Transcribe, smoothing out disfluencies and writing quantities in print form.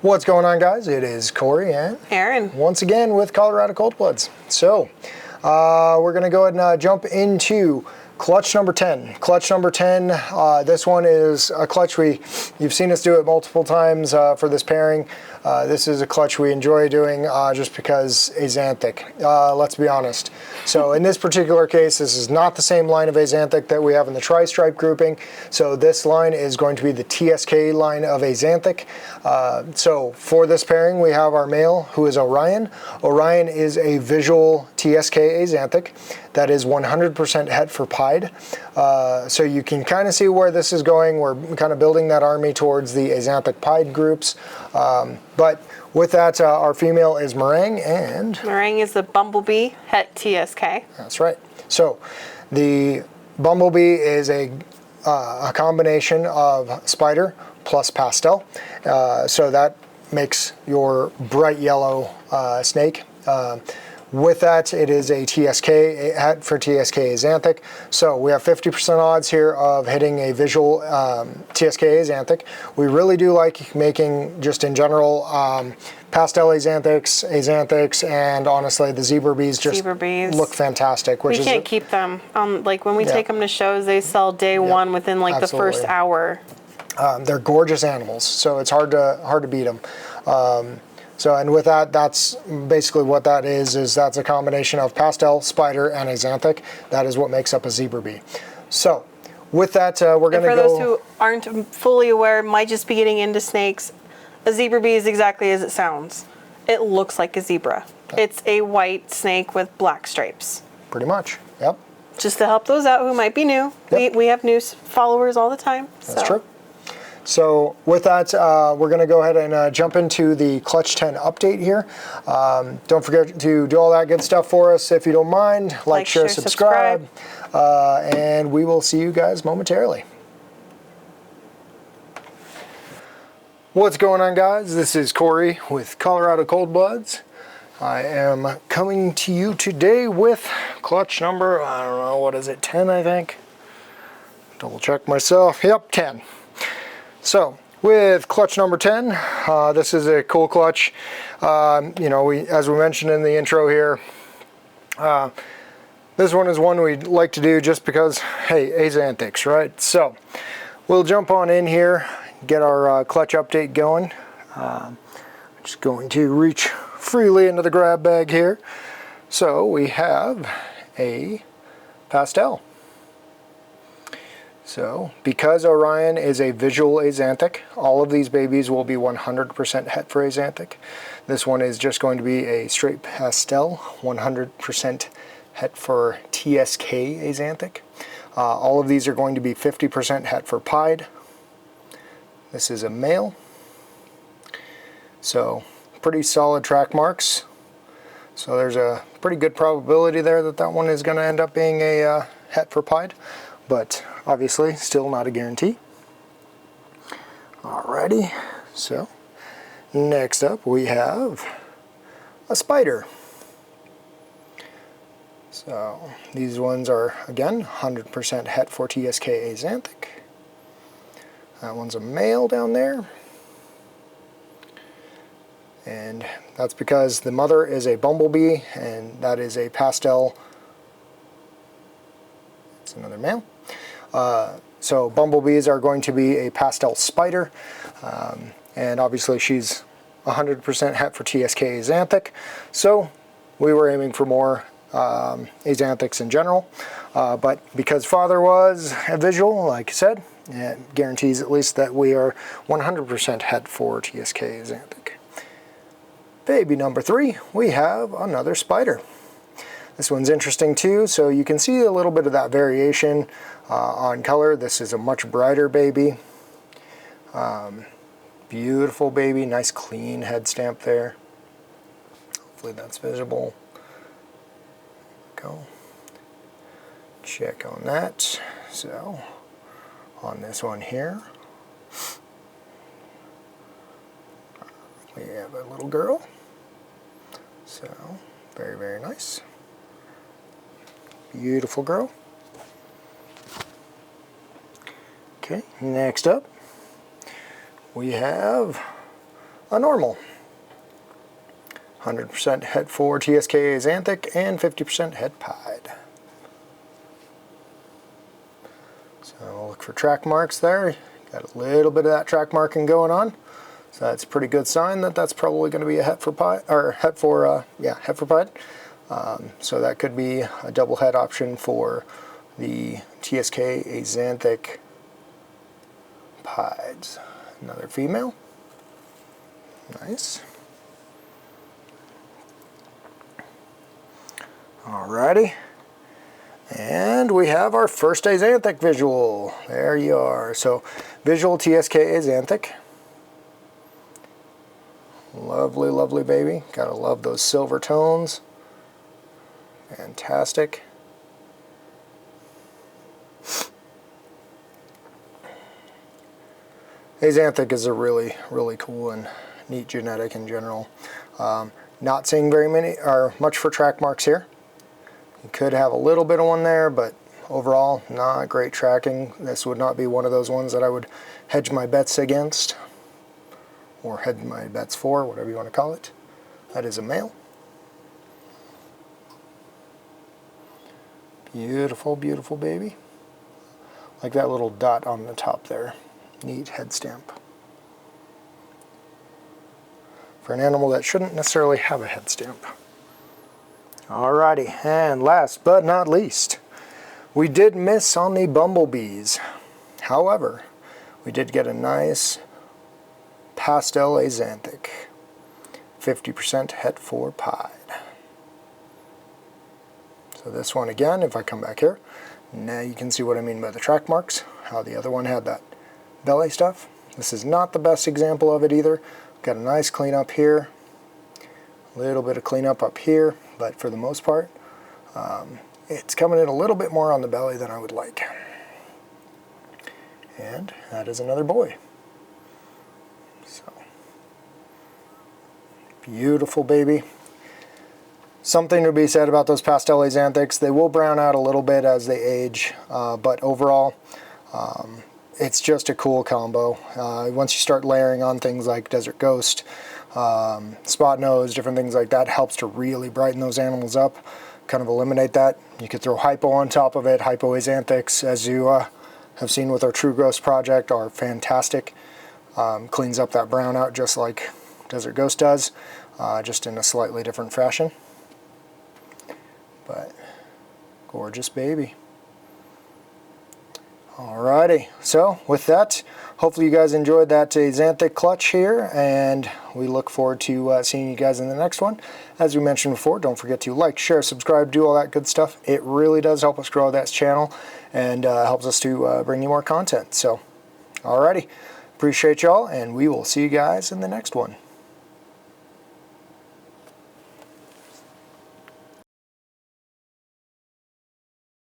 What's going on, guys? It is Corey and Aaron. Once again with Colorado Cold Bloods. So we're going to go ahead and jump into clutch number 10. Clutch number 10, this one is a clutch you've seen us do it multiple times for this pairing. This is a clutch we enjoy doing just because Axanthic, let's be honest. So in this particular case, this is not the same line of Axanthic that we have in the tri-stripe grouping. So this line is going to be the TSK line of Axanthic. So for this pairing, we have our male, who is Orion. Orion is a visual TSK Axanthic that is 100% het for pied. So you can kind of see where this is going. We're kind of building that army towards the Axanthic pied groups. But with that, our female is Meringue, and Meringue is the Bumblebee het TSK. That's right. So the Bumblebee is a combination of Spider plus Pastel. So that makes your bright yellow snake. With that, it is a TSK het for TSK Axanthic. So we have 50% odds here of hitting a visual TSK Axanthic. We really do like making, just in general, Pastel Axanthics, and honestly, the Zebra Bees just look fantastic. We can't keep them. Like when we take them to shows, they sell day one within like the first hour. They're gorgeous animals, so it's hard to beat them. And with that, that's basically what that is that's a combination of Pastel, Spider, and Axanthic. That is what makes up a Zebra Bee. So with that, we're going to go... For those who aren't fully aware, might just be getting into snakes, a Zebra Bee is exactly as it sounds. It looks like a zebra. It's a white snake with black stripes. Pretty much, yep. Just to help those out who might be new. Yep. We have new followers all the time. That's true. So with that, we're going to go ahead and jump into the Clutch 10 update here. Don't forget to do all that good stuff for us if you don't mind. Like, share, subscribe. And we will see you guys momentarily. What's going on, guys? This is Corey with Colorado Cold Bloods. I am coming to you today with clutch number, I don't know, what is it, 10 I think? Double check myself. Yep, 10. So with clutch number 10, this is a cool clutch. You know, as we mentioned in the intro here, this one is one we'd like to do just because, hey, Axanthics, right? So we'll jump on in here, get our clutch update going. Just going to reach freely into the grab bag here. So we have a Pastel. So, because Orion is a visual Axanthic, all of these babies will be 100% het for Axanthic. This one is just going to be a straight Pastel, 100% het for TSK Axanthic. All of these are going to be 50% het for pied. This is a male. So, pretty solid track marks. So there's a pretty good probability there that that one is going to end up being a het for pied. But obviously still not a guarantee. Alrighty, so next up we have a Spider. So these ones are again 100% het for TSK Axanthic. That one's a male down there. And that's because the mother is a Bumblebee and that is a Pastel. It's another male. So Bumblebees are going to be a Pastel Spider, and obviously she's 100% het for TSK Axanthic, so we were aiming for more Axanthics in general, but because father was a visual, like I said, it guarantees at least that we are 100% het for TSK Axanthic. Baby number 3, we have another Spider. This one's interesting too, so you can see a little bit of that variation on color. This is a much brighter baby. Beautiful baby, nice clean head stamp there. Hopefully that's visible. Go. Check on that. So, on this one here, we have a little girl. So, very, very nice. Beautiful girl. Okay, next up we have a normal. 100% het for TSK Axanthic and 50% het pied. So we'll look for track marks there. Got a little bit of that track marking going on. So that's a pretty good sign that that's probably going to be a het for pied, or het for pied. So that could be a double het option for the TSK Axanthic pieds. Another female. Nice. Alrighty. And we have our first Axanthic visual. There you are. So visual TSK Axanthic. Lovely, lovely baby. Gotta love those silver tones. Fantastic. Axanthic is a really, really cool and neat genetic in general. Not seeing very many or much for track marks here. You could have a little bit of one there, but overall not great tracking. This would not be one of those ones that I would hedge my bets against, or hedge my bets for, whatever you want to call it. That is a male. Beautiful, beautiful baby. Like that little dot on the top there. Neat head stamp. For an animal that shouldn't necessarily have a head stamp. Alrighty, and last but not least, we did miss on the bumblebees. However, we did get a nice pastel Axanthic. 50% het for pied. So this one again, if I come back here, now you can see what I mean by the track marks, how the other one had that belly stuff. This is not the best example of it either. Got a nice cleanup here, a little bit of cleanup up here, but for the most part, it's coming in a little bit more on the belly than I would like. And that is another boy. So, beautiful baby. Something to be said about those pastel Axanthics. They will brown out a little bit as they age, but overall, it's just a cool combo. Once you start layering on things like Desert Ghost, Spot Nose, different things like that, helps to really brighten those animals up, kind of eliminate that. You could throw Hypo on top of it. Hypo Axanthics, as you have seen with our True Ghost project, are fantastic. Cleans up that brown out just like Desert Ghost does, just in a slightly different fashion. But gorgeous baby. Alrighty, so with that, hopefully you guys enjoyed that Axanthic clutch here, and we look forward to seeing you guys in the next one. As we mentioned before, don't forget to like, share, subscribe, do all that good stuff. It really does help us grow that channel, and helps us to bring you more content. So, alrighty, appreciate y'all, and we will see you guys in the next one.